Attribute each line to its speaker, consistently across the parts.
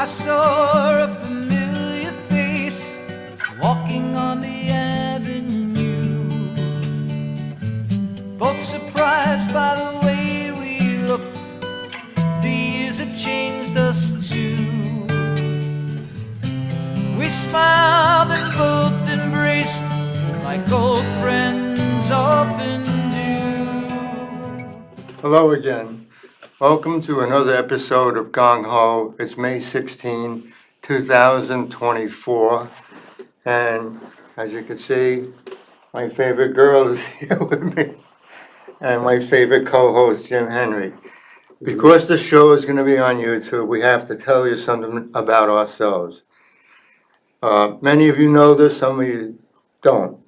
Speaker 1: saw a familiar face walking on the avenue. Both surprised by the way we looked. The years had changed us too. We smiled and both embraced like old friends often do.
Speaker 2: Hello again. Welcome to another episode of Gung Ho. It's May 16, 2024. And as you can see, my favorite girl is here with me. And my favorite co-host, Jim Henry. Because the show is going to be on YouTube, we have to tell you something about ourselves. Many of you know this, some of you don't.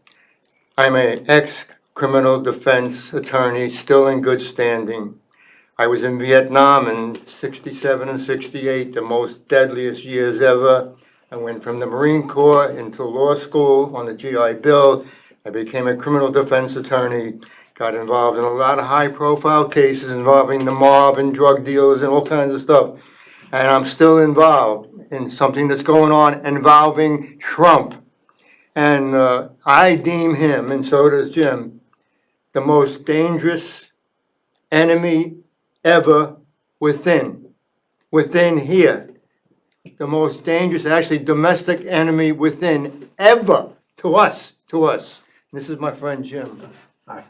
Speaker 2: I'm an ex-criminal defense attorney, still in good standing. I was in Vietnam in 67 and 68, the most deadliest years ever. I went from the Marine Corps into law school on the GI Bill. I became a criminal defense attorney, got involved in a lot of high-profile cases involving the mob and drug dealers and all kinds of stuff. And I'm still involved in something that's going on involving Trump. And I deem him, and so does Jim, the most dangerous enemy ever within here. The most dangerous, actually domestic enemy within ever to us. This is my friend Jim.
Speaker 3: Hi.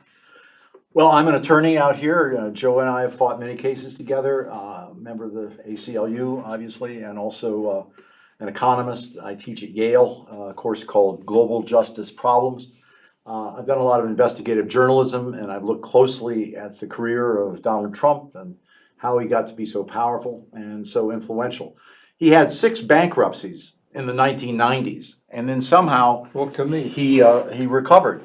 Speaker 3: Well, I'm an attorney out here. Joe and I have fought many cases together, member of the ACLU, obviously, and also an economist. I teach at Yale, a course called Global Justice Problems. I've done a lot of investigative journalism, and I've looked closely at the career of Donald Trump and how he got to be so powerful and so influential. He had 6 bankruptcies in the 1990s, and then somehow he recovered.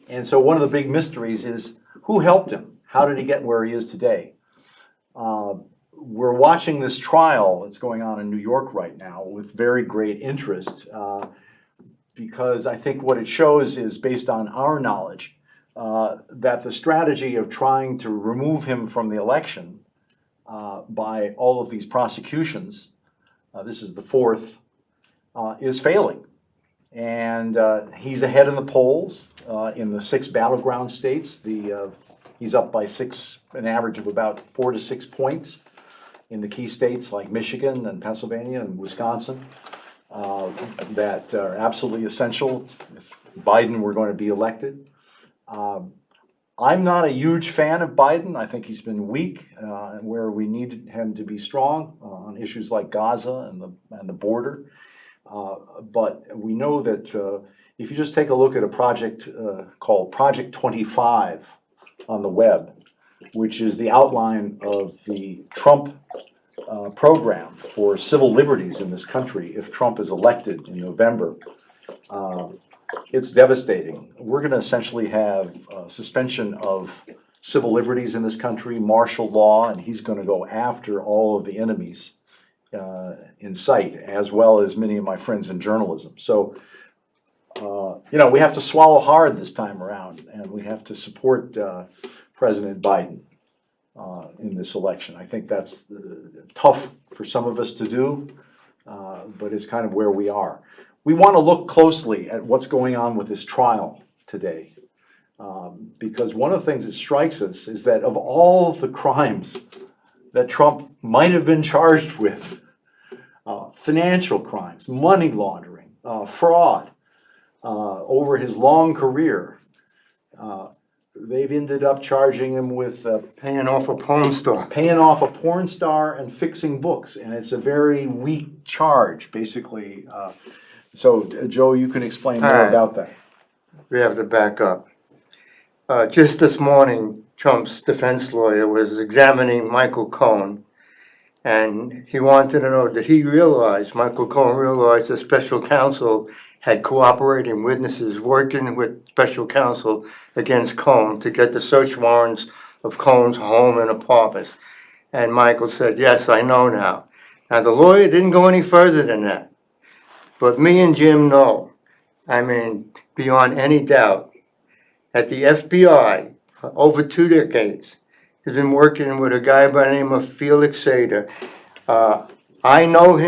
Speaker 3: And so one of the big mysteries is who helped him? How did he get where he is today? We're watching this trial that's going on in New York right now with very great interest. Because I think what it shows is, based on our knowledge, that the strategy of trying to remove him from the election by all of these prosecutions, this is the 4th, is failing. And he's ahead in the polls in the 6 battleground states. He's up by an average of about 4 to 6 points in the key states like Michigan and Pennsylvania and Wisconsin. That are absolutely essential if Biden were going to be elected. I'm not a huge fan of Biden. I think he's been weak where we needed him to be strong on issues like Gaza and the border. But we know that if you just take a look at a project called Project 25 on the web, which is the outline of the Trump program for civil liberties in this country if Trump is elected in November, it's devastating. We're going to essentially have suspension of civil liberties in this country, martial law, and he's going to go after all of the enemies in sight, as well as many of my friends in journalism. So, we have to swallow hard this time around, and we have to support President Biden in this election. I think that's tough for some of us to do, but it's kind of where we are. We want to look closely at what's going on with this trial today, because one of the things that strikes us is that of all of the crimes that Trump might have been charged with, financial crimes, money laundering, fraud, over his long career, they've ended up charging him with
Speaker 2: Paying off a porn
Speaker 3: star and fixing books, and it's a very weak charge, basically. So, Joe, you can explain more about that.
Speaker 2: We have to back up. Just this morning, Trump's defense lawyer was examining Michael Cohen, and he wanted to know, Michael Cohen realized the special counsel had cooperating witnesses working with special counsel against Cohen to get the search warrants of Cohen's home and apartments. And Michael said, yes, I know now. Now, the lawyer didn't go any further than that. But me and Jim know, beyond any doubt, that the FBI, for over 2 decades, has been working with a guy by the name of Felix Sater. I know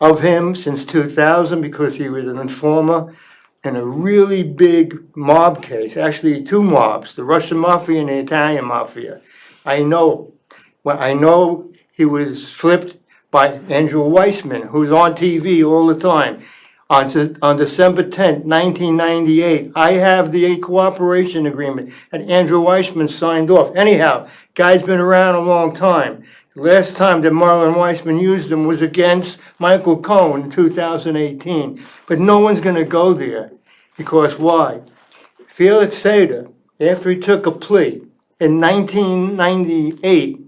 Speaker 2: of him since 2000 because he was an informer in a really big mob case, actually two mobs, the Russian Mafia and the Italian Mafia. I know he was flipped by Andrew Weissman, who's on TV all the time. On December 10th, 1998, I have the cooperation agreement that Andrew Weissman signed off. Anyhow, guy's been around a long time. The last time that Marlon Weissman used him was against Michael Cohen in 2018. But no one's going to go there. Because why? Felix Sater, after he took a plea in 1998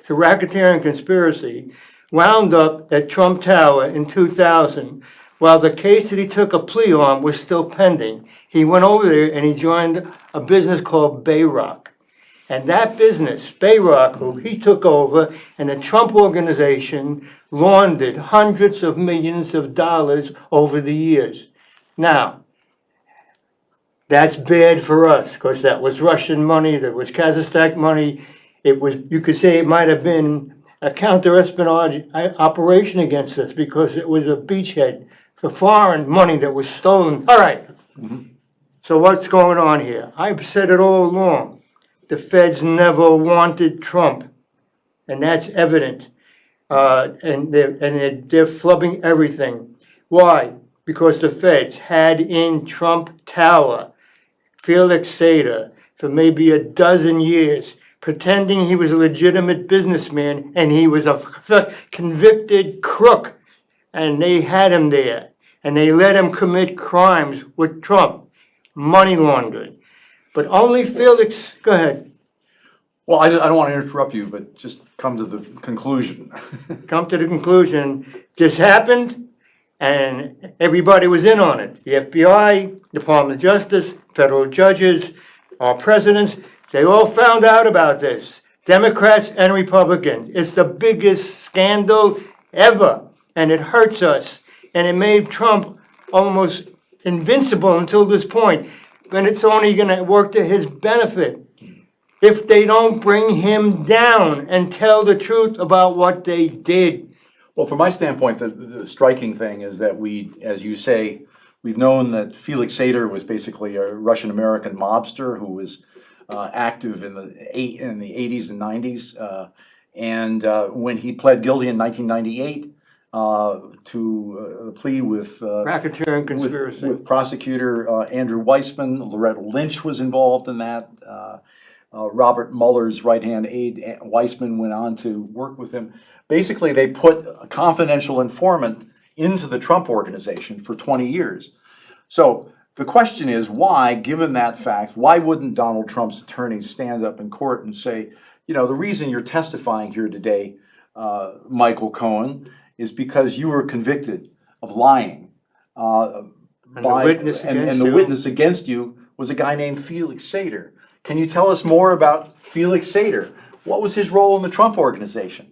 Speaker 2: to racketeering conspiracy, wound up at Trump Tower in 2000 while the case that he took a plea on was still pending. He went over there and he joined a business called Bayrock. And that business, Bayrock, who he took over, and the Trump organization laundered hundreds of millions of dollars over the years. Now, that's bad for us because that was Russian money, that was Kazakhstan money. It was, you could say it might have been a counter-espionage operation against us because it was a beachhead for foreign money that was stolen. All right. So what's going on here? I've said it all along. The feds never wanted Trump, and that's evident. And they're flubbing everything. Why? Because the feds had in Trump Tower Felix Sater for maybe a dozen years, pretending he was a legitimate businessman and he was a convicted crook. And they had him there. And they let him commit crimes with Trump, money laundering. But only Felix, go ahead.
Speaker 3: Well, I don't want to interrupt you, but just come to the conclusion.
Speaker 2: Come to the conclusion, this happened and everybody was in on it. The FBI, Department of Justice, federal judges, our presidents, they all found out about this. Democrats and Republicans. It's the biggest scandal ever, and it hurts us. And it made Trump almost invincible until this point. But it's only going to work to his benefit if they don't bring him down and tell the truth about what they did.
Speaker 3: Well, from my standpoint, the striking thing is that we, as you say, we've known that Felix Sater was basically a Russian-American mobster who was active in the 80s and 90s. And when he pled guilty in 1998 to a plea with
Speaker 2: Racketeering conspiracy.
Speaker 3: with prosecutor Andrew Weissman, Loretta Lynch was involved in that. Robert Mueller's right-hand aide, Weissman, went on to work with him. Basically, they put a confidential informant into the Trump organization for 20 years. So the question is why, given that fact, why wouldn't Donald Trump's attorneys stand up in court and say, you know, the reason you're testifying here today, Michael Cohen, is because you were convicted of lying.
Speaker 2: And the
Speaker 3: witness against you was a guy named Felix Sater. Can you tell us more about Felix Sater? What was his role in the Trump organization?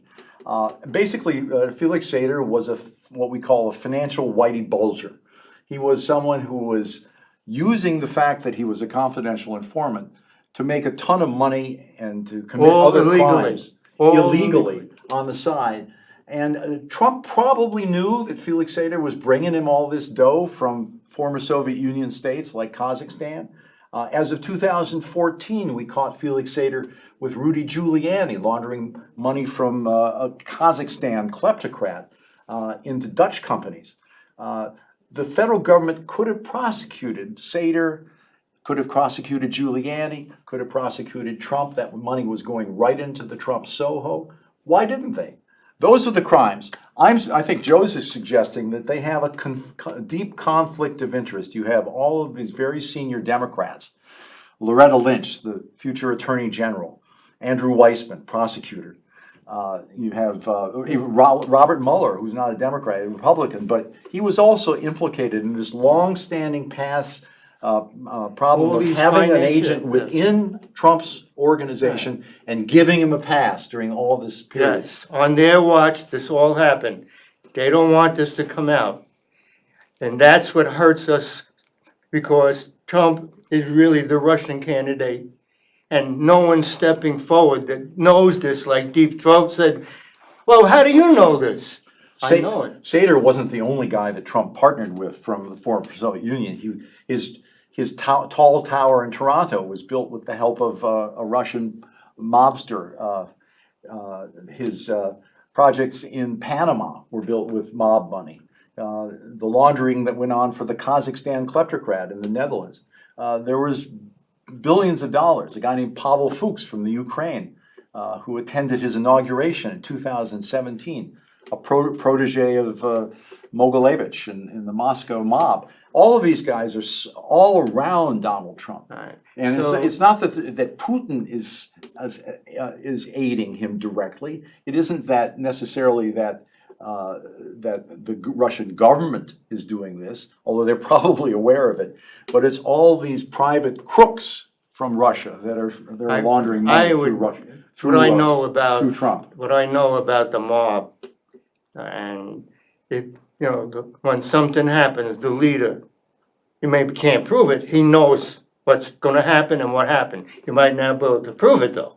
Speaker 3: Basically, Felix Sater was what we call a financial whitey bulger. He was someone who was using the fact that he was a confidential informant to make a ton of money and to commit other crimes illegally on the side. And Trump probably knew that Felix Sater was bringing him all this dough from former Soviet Union states like Kazakhstan. As of 2014, we caught Felix Sater with Rudy Giuliani laundering money from a Kazakhstan kleptocrat into Dutch companies. The federal government could have prosecuted Sater, could have prosecuted Giuliani, could have prosecuted Trump. That money was going right into the Trump Soho. Why didn't they? Those are the crimes. I think Joe's is suggesting that they have a deep conflict of interest. You have all of these very senior Democrats, Loretta Lynch, the future Attorney General, Andrew Weissman, prosecutor. You have Robert Mueller, who's not a Democrat, a Republican, but he was also implicated in this long-standing past problem of having an agent within Trump's organization and giving him a pass during all this period.
Speaker 2: Yes, on their watch, this all happened. They don't want this to come out. And that's what hurts us because Trump is really the Russian candidate. And no one's stepping forward that knows this, like Deep Throat said, well, how do you know this? I know it.
Speaker 3: Sater wasn't the only guy that Trump partnered with from the former Soviet Union. His tall tower in Toronto was built with the help of a Russian mobster. His projects in Panama were built with mob money. The laundering that went on for the Kazakhstan kleptocrat in the Netherlands. There was billions of dollars. A guy named Pavel Fuchs from the Ukraine, who attended his inauguration in 2017, a protege of Mogilevich in the Moscow mob. All of these guys are all around Donald Trump,
Speaker 2: Right.
Speaker 3: and
Speaker 2: So-
Speaker 3: it's not that Putin is aiding him directly. It isn't that necessarily that the Russian government is doing this, although they're probably aware of it. But it's all these private crooks from Russia that are laundering money through Russia.
Speaker 2: What I know about
Speaker 3: through Trump.
Speaker 2: What I know about the mob, and when something happens, the leader, you maybe can't prove it. He knows what's going to happen and what happened. You might not be able to prove it though,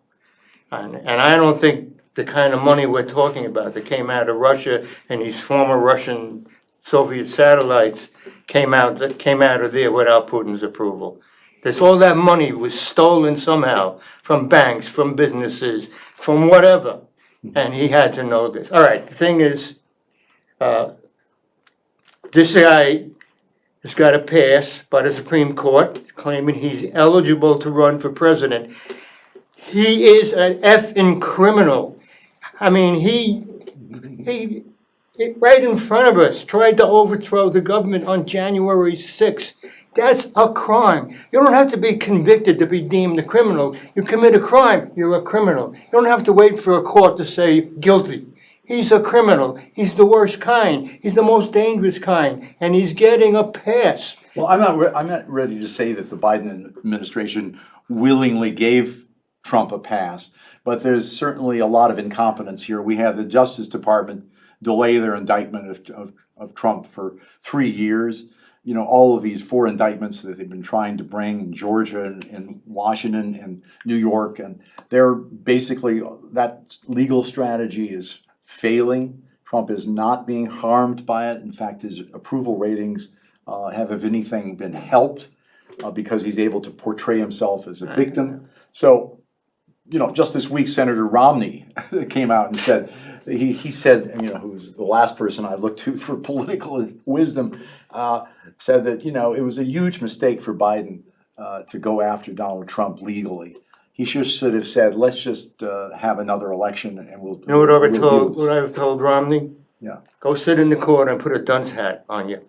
Speaker 2: and I don't think the kind of money we're talking about that came out of Russia and these former Russian Soviet satellites came out of there without Putin's approval. There's all that money was stolen somehow from banks, from businesses, from whatever, and he had to know this. All right, the thing is, this guy has got a pass by the Supreme Court claiming he's eligible to run for president. He is an effing criminal. I mean, he right in front of us tried to overthrow the government on January 6th. That's a crime. You don't have to be convicted to be deemed a criminal. You commit a crime, you're a criminal. You don't have to wait for a court to say guilty. He's a criminal. He's the worst kind. He's the most dangerous kind, and he's getting a pass.
Speaker 3: Well, I'm not ready to say that the Biden administration willingly gave Trump a pass, but there's certainly a lot of incompetence here. We had the Justice Department delay their indictment of Trump for 3 years. You know, all of these 4 indictments that they've been trying to bring in Georgia and Washington and New York, and they're basically, that legal strategy is failing. Trump is not being harmed by it. In fact, his approval ratings have, if anything, been helped because he's able to portray himself as a victim. So, you know, just this week, Senator Romney came out and said, he said, you know, who's the last person I looked to for political wisdom, said that, you know, it was a huge mistake for Biden to go after Donald Trump legally. He should have said, let's just have another election and we'll.
Speaker 2: You know what
Speaker 3: we'll deal with
Speaker 2: I've told Romney?
Speaker 3: Yeah.
Speaker 2: Go sit in the court and put a dunce hat on you.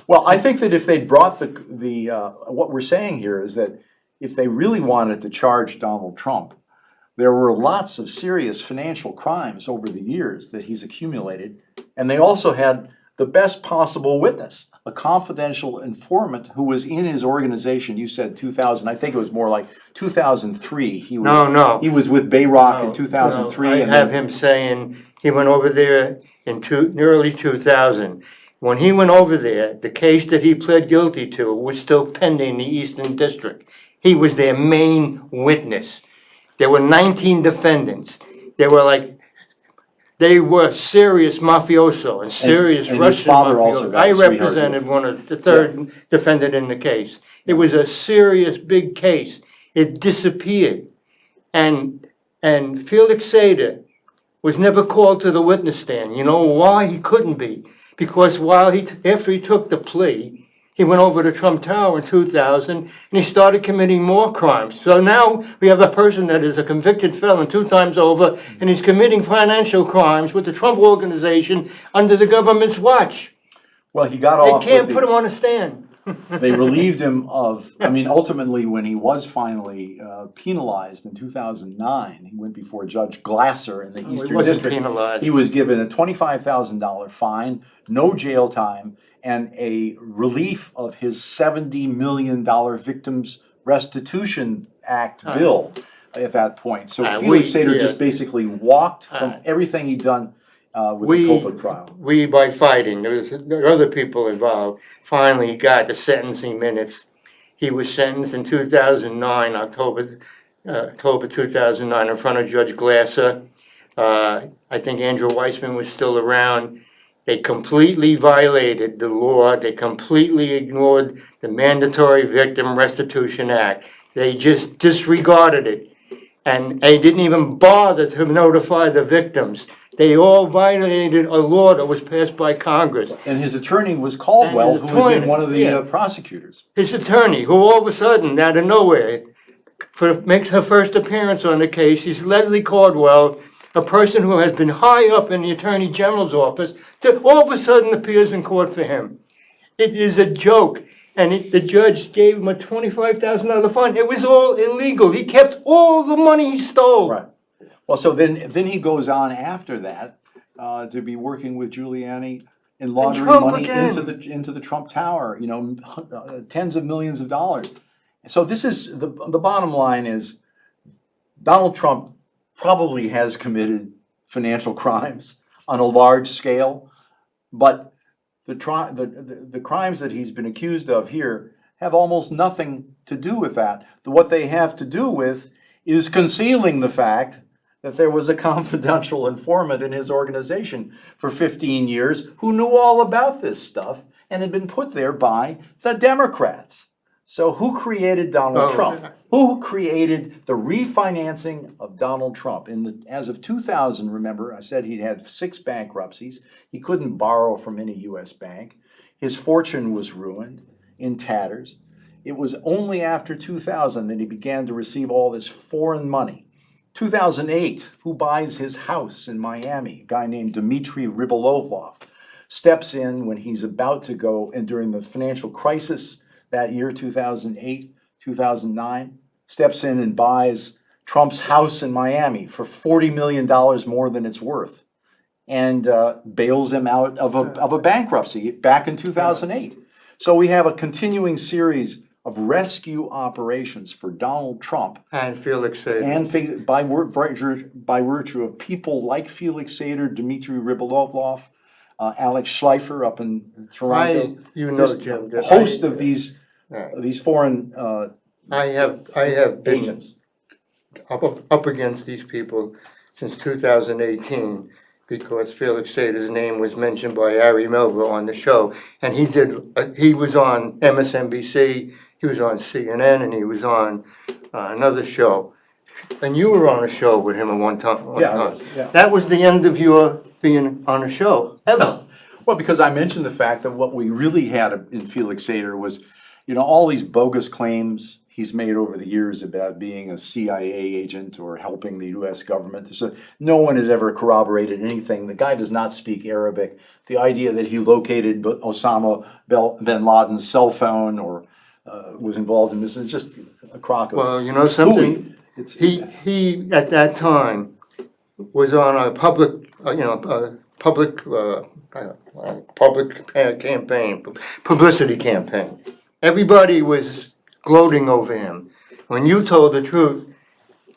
Speaker 3: Well, I think that if they brought the what we're saying here is that if they really wanted to charge Donald Trump, there were lots of serious financial crimes over the years that he's accumulated, and they also had the best possible witness, a confidential informant who was in his organization. You said 2000, I think it was more like 2003. He was,
Speaker 2: No.
Speaker 3: He was with Bayrock in 2003.
Speaker 2: I have him saying he went over there in early 2000. When he went over there, the case that he pled guilty to was still pending in the Eastern District. He was their main witness. There were 19 defendants. They were serious mafioso and serious
Speaker 3: and his
Speaker 2: Russian
Speaker 3: father also
Speaker 2: mafioso.
Speaker 3: got
Speaker 2: I
Speaker 3: a sweetheart
Speaker 2: represented
Speaker 3: deal.
Speaker 2: one of the third defendant in the case. It was a serious big case. It disappeared. And Felix Sater was never called to the witness stand. You know why he couldn't be? Because after he took the plea, he went over to Trump Tower in 2000 and he started committing more crimes. So now we have a person that is a convicted felon 2 times over, and he's committing financial crimes with the Trump organization under the government's watch.
Speaker 3: Well, he got
Speaker 2: They
Speaker 3: off.
Speaker 2: can't put him on a stand.
Speaker 3: They relieved him of, I mean, ultimately, when he was finally penalized in 2009, he went before Judge Glasser in the
Speaker 2: He
Speaker 3: Eastern
Speaker 2: wasn't
Speaker 3: District.
Speaker 2: penalized.
Speaker 3: He was given a $25,000 fine, no jail time, and a relief of his $70 million Victims Restitution Act bill at that point. So Felix Sater just basically walked from everything he'd done with the Copeland trial.
Speaker 2: We, by fighting, there were other people involved, finally got the sentencing minutes. He was sentenced in 2009, October 2009, in front of Judge Glasser. I think Andrew Weissman was still around. They completely violated the law. They completely ignored the Mandatory Victim Restitution Act. They just disregarded it. And they didn't even bother to notify the victims. They all violated a law that was passed by Congress.
Speaker 3: And his attorney was Caldwell,
Speaker 2: And his
Speaker 3: who had been
Speaker 2: attorney,
Speaker 3: one of the
Speaker 2: yeah.
Speaker 3: prosecutors.
Speaker 2: His attorney, who all of a sudden, out of nowhere, makes her first appearance on the case, is Leslie Caldwell, a person who has been high up in the Attorney General's office, that all of a sudden appears in court for him. It is a joke. And the judge gave him a $25,000 fine. It was all illegal. He kept all the money he stole.
Speaker 3: Right. Well, so then he goes on after that to be working with Giuliani in laundering
Speaker 2: Trump
Speaker 3: money
Speaker 2: again.
Speaker 3: into the Trump Tower. Tens of millions of dollars. So this is the bottom line is Donald Trump probably has committed financial crimes on a large scale, but the crimes that he's been accused of here have almost nothing to do with that. What they have to do with is concealing the fact that there was a confidential informant in his organization for 15 years who knew all about this stuff and had been put there by the Democrats. So who created Donald Trump? Who created the refinancing of Donald Trump? As of 2000, remember, I said he had 6 bankruptcies. He couldn't borrow from any U.S. bank. His fortune was ruined, in tatters. It was only after 2000 that he began to receive all this foreign money. 2008, who buys his house in Miami? A guy named Dmitry Rybolovlov steps in when he's about to go, and during the financial crisis that year, 2008, 2009, steps in and buys Trump's house in Miami for $40 million more than it's worth, and bails him out of a bankruptcy back in 2008. So we have a continuing series of rescue operations for Donald Trump.
Speaker 2: And Felix Sater.
Speaker 3: And by virtue of people like Felix Sater, Dmitry Rybolovlov, Alex Schleifer up in Toronto.
Speaker 2: Jim,
Speaker 3: a host of these foreign
Speaker 2: I have been
Speaker 3: agents.
Speaker 2: up against these people since 2018 because Felix Sater's name was mentioned by Ari Melville on the show, and he was on MSNBC, he was on CNN, and he was on another show. And you were on a show with him at one time.
Speaker 3: Yeah, I was, yeah.
Speaker 2: That was the end of your being on a show, ever.
Speaker 3: Well, because I mentioned the fact that what we really had in Felix Sater was, all these bogus claims he's made over the years about being a CIA agent or helping the U.S. government. So no one has ever corroborated anything. The guy does not speak Arabic. The idea that he located Osama bin Laden's cell phone or was involved in this is just a crock of
Speaker 2: Well, you know something?
Speaker 3: hooey.
Speaker 2: He at that time was on a public campaign, publicity campaign. Everybody was gloating over him. When you told the truth,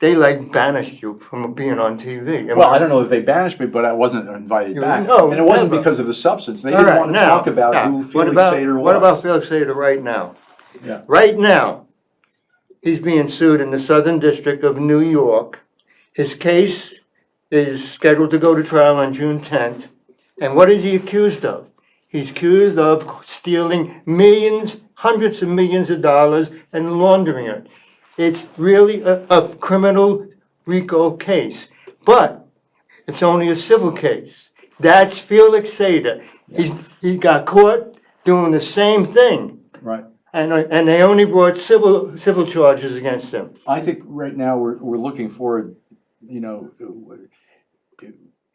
Speaker 2: they banished you from being on TV.
Speaker 3: Well, I don't know if they banished me, but I wasn't invited back.
Speaker 2: No,
Speaker 3: and it wasn't
Speaker 2: never.
Speaker 3: because of the substance. They
Speaker 2: All
Speaker 3: didn't
Speaker 2: right,
Speaker 3: want to
Speaker 2: now,
Speaker 3: talk about
Speaker 2: now,
Speaker 3: who Felix Sater was.
Speaker 2: What about Felix Sater right now?
Speaker 3: Yeah.
Speaker 2: Right now, he's being sued in the Southern District of New York. His case is scheduled to go to trial on June 10th. And what is he accused of? He's accused of stealing millions, hundreds of millions of dollars and laundering it. It's really a criminal RICO case, but it's only a civil case. That's Felix Sater. He got caught doing the same thing.
Speaker 3: Right.
Speaker 2: And they only brought civil charges against him.
Speaker 3: I think right now we're looking forward.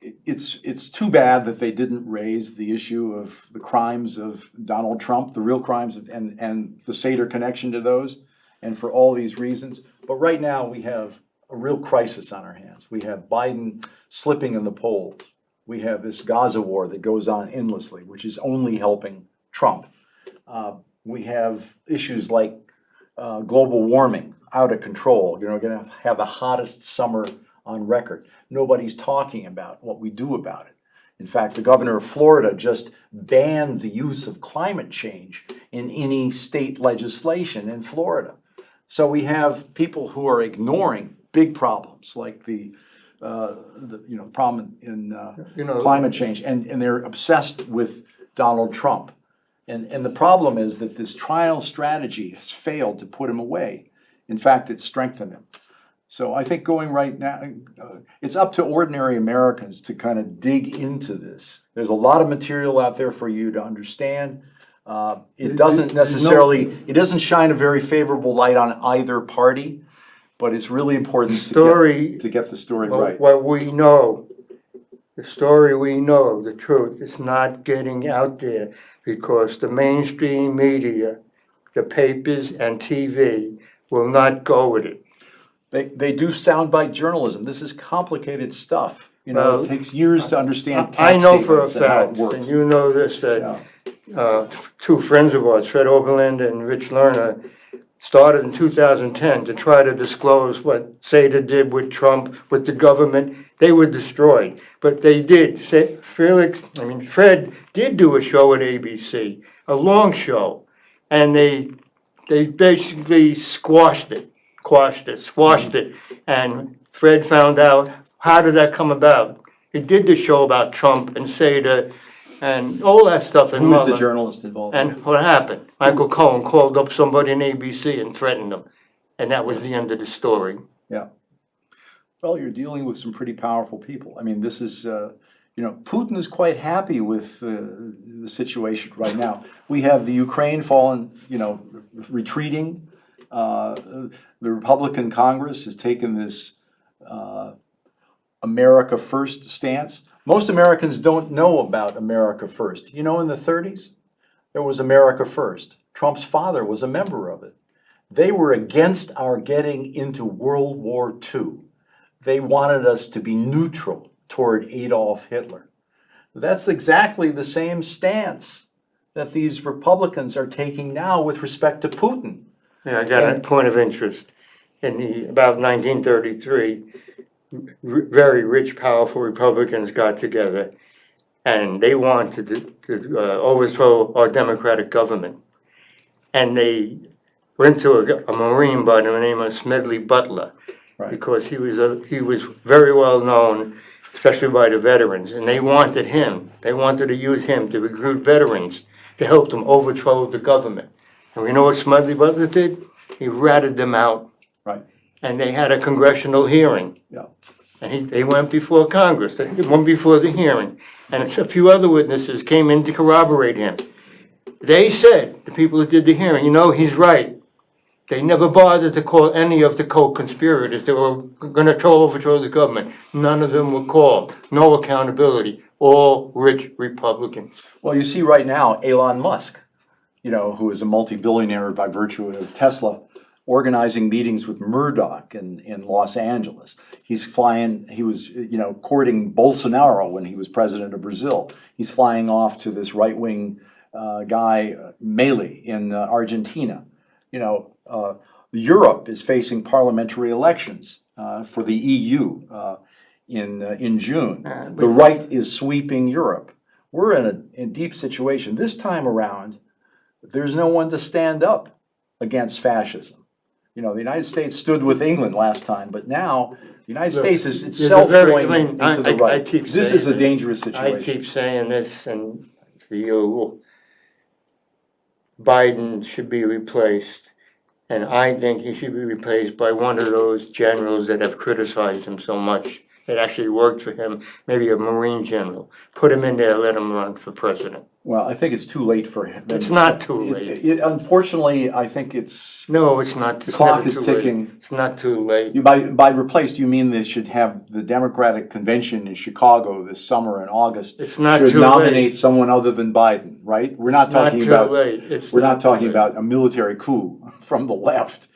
Speaker 3: It's too bad that they didn't raise the issue of the crimes of Donald Trump, the real crimes, and the Sater connection to those, and for all these reasons. But right now we have a real crisis on our hands. We have Biden slipping in the polls. We have this Gaza war that goes on endlessly, which is only helping Trump. We have issues like global warming out of control. We're going to have the hottest summer on record. Nobody's talking about what we do about it. In fact, the governor of Florida just banned the use of climate change in any state legislation in Florida. So we have people who are ignoring big problems like the the problem in
Speaker 2: You know,
Speaker 3: climate change, and they're obsessed with Donald Trump. And the problem is that this trial strategy has failed to put him away. In fact, it's strengthened him. So I think going right now, it's up to ordinary Americans to kind of dig into this. There's a lot of material out there for you to understand. It doesn't shine a very favorable light on either party, but it's really important to get the story right.
Speaker 2: What we know, the story we know, the truth, is not getting out there because the mainstream media, the papers and TV will not go with it.
Speaker 3: They do soundbite journalism. This is complicated stuff.
Speaker 2: Well,
Speaker 3: it takes years to understand
Speaker 2: I
Speaker 3: tax
Speaker 2: know for a
Speaker 3: statements and how it
Speaker 2: fact,
Speaker 3: works.
Speaker 2: and you know this, that
Speaker 3: Yeah.
Speaker 2: two friends of ours, Fred Oberland and Rich Lerner, started in 2010 to try to disclose what Sater did with Trump, with the government. They were destroyed, but they did. Fred did do a show at ABC, a long show, and they basically squashed it, and Fred found out, how did that come about? He did the show about Trump and Sater and all that stuff.
Speaker 3: Who was the journalist involved?
Speaker 2: And what happened? Michael Cohen called up somebody in ABC and threatened them. And that was the end of the story.
Speaker 3: Yeah. Well, you're dealing with some pretty powerful people. I mean, this is, Putin is quite happy with the situation right now. We have the Ukraine retreating. The Republican Congress has taken this America First stance. Most Americans don't know about America First. In the 30s, there was America First. Trump's father was a member of it. They were against our getting into World War II. They wanted us to be neutral toward Adolf Hitler. That's exactly the same stance that these Republicans are taking now with respect to Putin.
Speaker 2: Yeah, I got a point of interest. About 1933, very rich, powerful Republicans got together, and they wanted to overthrow our democratic government. And they went to a Marine by the name of Smedley Butler,
Speaker 3: Right.
Speaker 2: because he was very well known, especially by the veterans, and they wanted him. They wanted to use him to recruit veterans to help them overthrow the government. And we know what Smedley Butler did? He ratted them out.
Speaker 3: Right.
Speaker 2: And they had a congressional hearing.
Speaker 3: Yeah.
Speaker 2: And they went before Congress. They went before the hearing. And a few other witnesses came in to corroborate him. They said, the people who did the hearing, he's right. They never bothered to call any of the co-conspirators that were going to overthrow the government. None of them were called. No accountability. All rich Republicans.
Speaker 3: Well, you see right now, Elon Musk, who is a multi-billionaire by virtue of Tesla, organizing meetings with Murdoch in Los Angeles. He was, courting Bolsonaro when he was president of Brazil. He's flying off to this right-wing guy, Milei, in Argentina. Europe is facing parliamentary elections for the EU in June. The right is sweeping Europe. We're in a deep situation. This time around, there's no one to stand up against fascism. The United States stood with England last time, but now the United States is itself going into the right. This is a dangerous situation.
Speaker 2: I keep saying this, and Biden should be replaced. And I think he should be replaced by one of those generals that have criticized him so much, that actually worked for him, maybe a Marine general. Put him in there, let him run for president.
Speaker 3: Well, I think it's too late for him.
Speaker 2: It's not too late.
Speaker 3: Unfortunately, I think it's...
Speaker 2: No, it's not.
Speaker 3: The clock is ticking.
Speaker 2: It's not too late.
Speaker 3: By replaced, you mean they should have the Democratic convention in Chicago this summer in August.
Speaker 2: It's not
Speaker 3: should
Speaker 2: too
Speaker 3: nominate
Speaker 2: late.
Speaker 3: someone other than Biden, right? We're not talking about... We're not talking about a military coup from the left.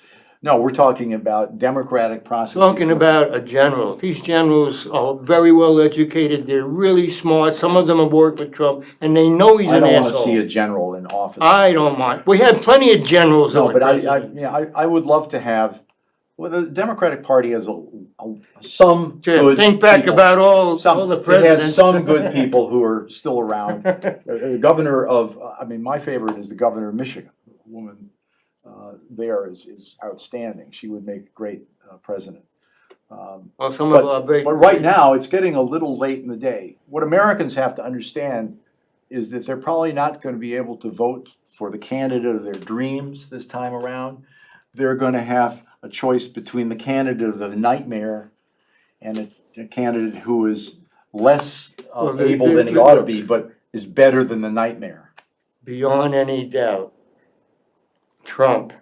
Speaker 3: No, we're talking about democratic processes.
Speaker 2: Talking about a general. These generals are very well educated. They're really smart. Some of them have worked with Trump, and they know he's an asshole.
Speaker 3: I don't want to see a general in office.
Speaker 2: I don't mind. We have plenty of generals.
Speaker 3: No, but I would love to have. Well, the Democratic Party has some
Speaker 2: Jim,
Speaker 3: good
Speaker 2: think back
Speaker 3: people.
Speaker 2: about all the presidents.
Speaker 3: It has some good people who are still around. The governor of, my favorite is the governor of Michigan. A woman there is outstanding. She would make a great president.
Speaker 2: Well, some of our
Speaker 3: But right now, it's getting a little late in the day. What Americans have to understand is that they're probably not going to be able to vote for the candidate of their dreams this time around. They're going to have a choice between the candidate of the nightmare and a candidate who is less
Speaker 2: Well,
Speaker 3: able than he ought to be, but is better than the nightmare.
Speaker 2: Beyond any doubt, Trump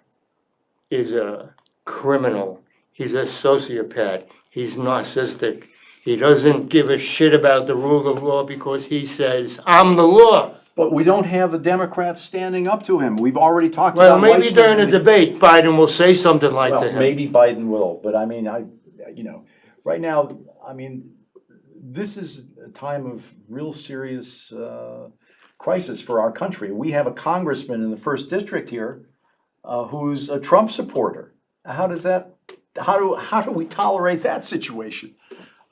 Speaker 2: is a criminal. He's a sociopath. He's narcissistic. He doesn't give a shit about the rule of law because he says, I'm the law.
Speaker 3: But we don't have the Democrats standing up to him. We've already talked
Speaker 2: Well,
Speaker 3: about.
Speaker 2: maybe during the debate, Biden will say something like
Speaker 3: Well,
Speaker 2: to him.
Speaker 3: maybe Biden will, but I mean, right now, I mean, this is a time of real serious crisis for our country. We have a congressman in the first district here who's a Trump supporter. How do we tolerate that situation?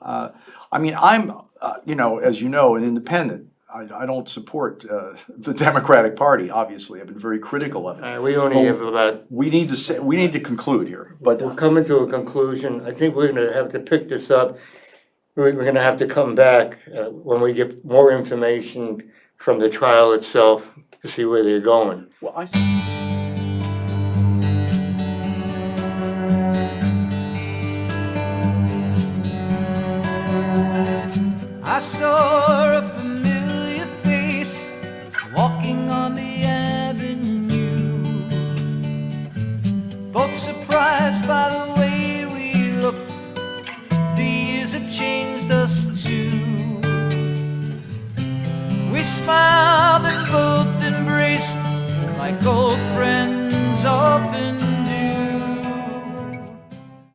Speaker 3: I mean, I'm, as you know, an independent. I don't support the Democratic Party, obviously. I've been very critical of it.
Speaker 2: We only have about,
Speaker 3: We need to conclude here, but
Speaker 2: we're coming to a conclusion. I think we're gonna have to pick this up. We're gonna have to come back when we get more information from the trial itself to see where they're going.
Speaker 3: well,
Speaker 1: I saw a familiar face walking on the avenue. Both surprised by the way we looked. The years have changed us too. We smiled and both embraced like old friends often